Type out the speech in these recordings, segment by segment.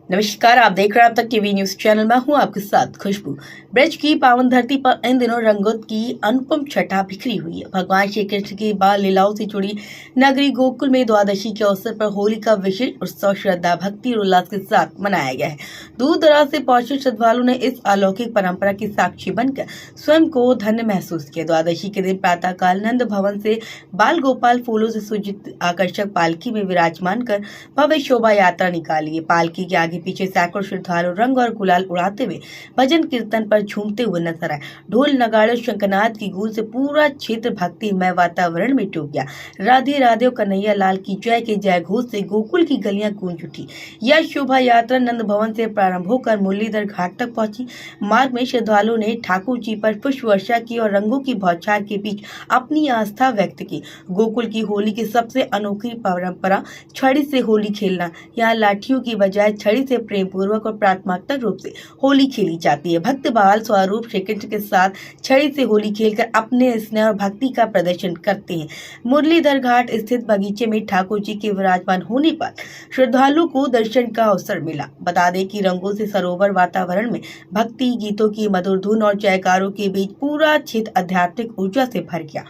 नमस्कार, आप देख रहे हैं अब तक टीवी न्यूज चैनल में हूं आपके साथ खुशबू। ब्रज की पावन धरती पर इन दिनों रंगों की अनुपम छटा बिखरी हुई है। भगवान श्री कृष्ण की बाल लीलाओं से जुड़ी नगरी गोकुल में द्वादशी के अवसर पर होली का विशेष उत्सव श्रद्धा, भक्ति और उल्लास के साथ मनाया गया है। दूर दराज से पहुंचे श्रद्धालुओं ने इस अलौकिक परंपरा की साक्षी बनकर स्वयं को धन्य महसूस किया। द्वादशी के दिन प्रातः काल नंद भवन से बाल गोपाल फूलों से सुजित आकर्षक पालकी में विराजमान कर भव्य शोभा यात्रा निकाली। पालकी के आगे पीछे सैकड़ों श्रद्धालु रंग और गुलाल उड़ाते हुए भजन कीर्तन पर झूमते हुए नजर आए। ढोल नगाड़े शंखनाद की गूंज से पूरा क्षेत्र भक्तिमय वातावरण में डूब गया। राधे राधे कन्हैया लाल की जय के जय घोष से गोकुल की गलियां गूंज उठी। यह शोभा यात्रा नंद भवन से प्रारंभ होकर मुरलीधर घाट तक पहुंची। मार्ग में श्रद्धालुओं ने ठाकुर जी पर पुष्प वर्षा की और रंगों की बौछार के बीच अपनी आस्था व्यक्त की। गोकुल की होली की सबसे अनोखी परंपरा छड़ी से होली खेलना। यहाँ लाठियों की बजाय छड़ी से प्रेम पूर्वक और प्रार्थनात्मक रूप से होली खेली जाती है। भक्त बाल स्वरूप श्री कृष्ण के साथ छड़ी से होली खेलकर अपने स्नेह और भक्ति का प्रदर्शन करते हैं। मुरलीधर घाट स्थित बगीचे में ठाकुर जी के विराजमान होने पर श्रद्धालुओं को दर्शन का अवसर मिला। बता दें कि रंगों से सरोवर वातावरण में भक्ति गीतों की मधुर धुन और जयकारों के बीच पूरा क्षेत्र आध्यात्मिक ऊर्जा से भर गया।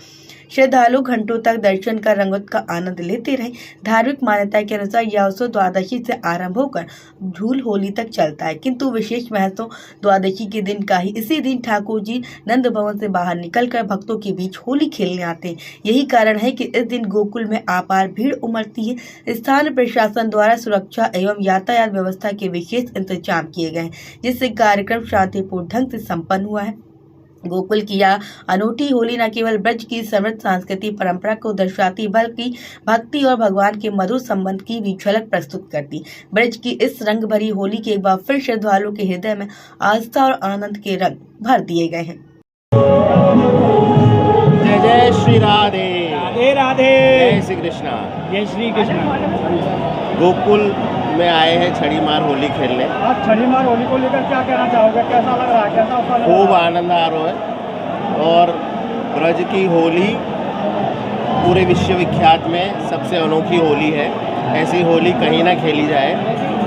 श्रद्धालु घंटों तक दर्शन कर रंगों का आनंद लेते रहे। धार्मिक मान्यता के अनुसार यह उत्सव द्वादशी से आरंभ होकर झूल होली तक चलता है, किंतु विशेष महत्व द्वादशी के दिन का ही। इसी दिन ठाकुर जी नंद भवन से बाहर निकलकर भक्तों के बीच होली खेलने आते हैं। यही कारण है कि इस दिन गोकुल में अपार भीड़ उमड़ती है। स्थानीय प्रशासन द्वारा सुरक्षा एवं यातायात व्यवस्था के विशेष इंतजाम किए गए हैं, जिससे कार्यक्रम शांतिपूर्ण ढंग से संपन्न हुआ है। गोकुल की यह अनूठी होली न केवल ब्रज की समृद्ध सांस्कृतिक परंपरा को दर्शाती, बल्कि भक्ति और भगवान के मधुर संबंध की भी झलक प्रस्तुत करती। ब्रज की इस रंग भरी होली के एक बार फिर श्रद्धालुओं के हृदय में आस्था और आनंद के रंग भर दिए गए हैं। जय जय श्री राधे राधे राधे, जय श्री कृष्णा। जय श्री कृष्ण। गोकुल में आए हैं छड़ी मार होली खेलने। आप छड़ी मार होली को लेकर क्या कहना चाहोगे? कैसा लग रहा है? कैसा उत्साह लग रहा है? खूब आनंद आ रहा है और ब्रज की होली पूरे विश्व विख्यात में सबसे अनोखी होली है। ऐसी होली कहीं ना खेली जाए।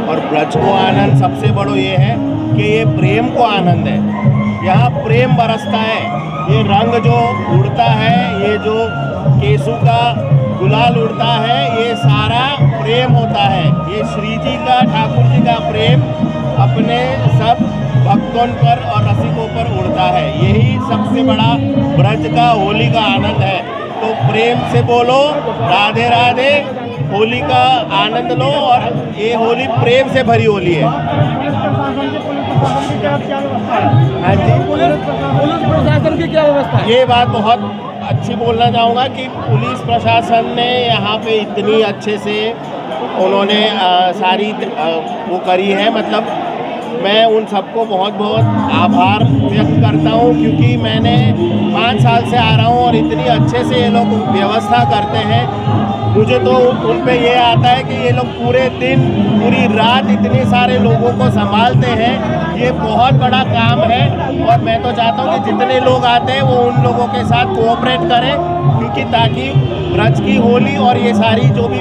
और ब्रज को आनंद सबसे बड़ो ये है कि ये प्रेम को आनंद है। यहाँ प्रेम बरसता है। ये रंग जो उड़ता है, ये जो केसू का गुलाल उड़ता है, ये सारा प्रेम होता है। ये श्री जी का, ठाकुर जी का प्रेम अपने सब भक्तों पर और रसिकों पर उड़ता है। यही सबसे बड़ा ब्रज का होली का आनंद है। तो प्रेम से बोलो राधे राधे, होली का आनंद लो। और ये होली प्रेम से भरी होली है। हाँ जी, पुलिस प्रशासन की क्या व्यवस्था है? ये बात बहुत अच्छी बोलना चाहूँगा कि पुलिस प्रशासन ने यहाँ पे इतनी अच्छे से उन्होंने सारी वो करी है। मतलब मैं उन सबको बहुत बहुत आभार व्यक्त करता हूँ, क्योंकि मैंने 5 साल से आ रहा हूँ और इतनी अच्छे से ये लोग व्यवस्था करते हैं। मुझे तो उन पे ये आता है कि ये लोग पूरे दिन पूरी रात इतने सारे लोगों को संभालते हैं। ये बहुत बड़ा काम है और मैं तो चाहता हूँ कि जितने लोग आते हैं वो उन लोगों के साथ कोऑपरेट करें, क्योंकि ताकि ब्रज की होली और ये सारी जो भी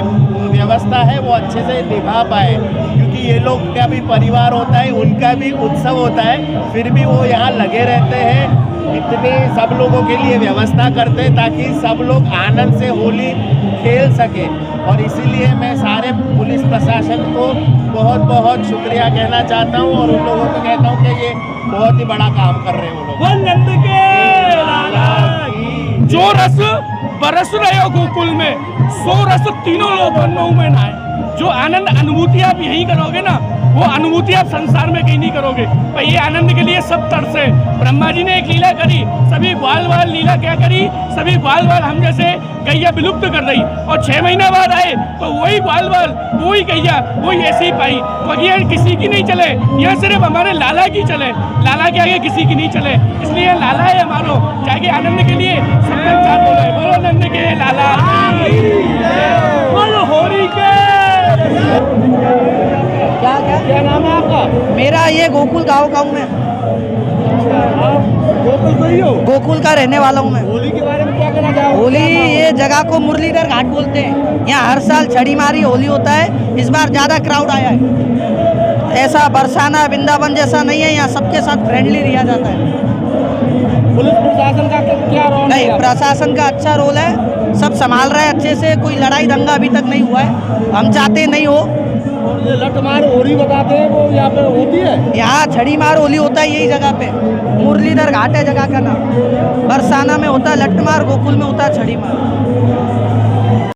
व्यवस्था है वो अच्छे से निभा पाए। क्योंकि ये लोग का भी परिवार होता है, उनका भी उत्सव होता है, फिर भी वो यहाँ लगे रहते हैं। इतने सब लोगों के लिए व्यवस्था करते हैं ताकि सब लोग आनंद से होली खेल सके। और इसीलिए मैं सारे पुलिस प्रशासन को बहुत बहुत शुक्रिया कहना चाहता हूँ और उन लोगों को कहता हूँ कि ये बहुत ही बड़ा काम कर रहे हैं वो लोग। नंद के लाला की। जो रस बरस रहे हो गोकुल में, सो रस तीनों लोगों में ना है। जो आनंद अनुभूति आप यहीं करोगे ना, वो अनुभूति आप संसार में कहीं नहीं करोगे। पर ये आनंद के लिए सब तरसे। ब्रह्मा जी ने एक लीला करी, सभी ग्वाल वाल लीला क्या करी, सभी ग्वाल वाल हम जैसे गैया विलुप्त कर दी। और 6 महीना बाद आए तो वही ग्वाल वाल, वही गैया, वही ऐसे ही पाई। तो ये किसी की नहीं चले, यह सिर्फ हमारे लाला की चले। लाला के आगे किसी की नहीं चले, इसलिए लाला है हमारो। जाके आनंद के लिए सब साथ बोले, बोलो नंद के लाला, बोलो होली के। क्या नाम है आपका? मेरा ये गोकुल गांव का हूँ मैं। आप गोकुल को ही हो? गोकुल का रहने वाला हूँ मैं। होली के बारे में क्या कहना चाहोगे? होली ये जगह को मुरलीधर घाट बोलते हैं। यहाँ हर साल छड़ी मारी होली होता है। इस बार ज़्यादा क्राउड आया है। ऐसा बरसाना वृंदावन जैसा नहीं है, यहाँ सबके साथ फ्रेंडली रिया जाता है। पुलिस प्रशासन का क्या रोल नहीं, प्रशासन का अच्छा रोल है, सब संभाल रहा है अच्छे से, कोई लड़ाई दंगा अभी तक नहीं हुआ है, हम चाहते नहीं हो। और ये लठमार होली बताते हैं वो यहाँ पे होती है? यहाँ छड़ी मार होली होता है यही जगह पे, मुरलीधर घाट है जगह का नाम। बरसाना में होता है लठमार, गोकुल में होता है छड़ी मार।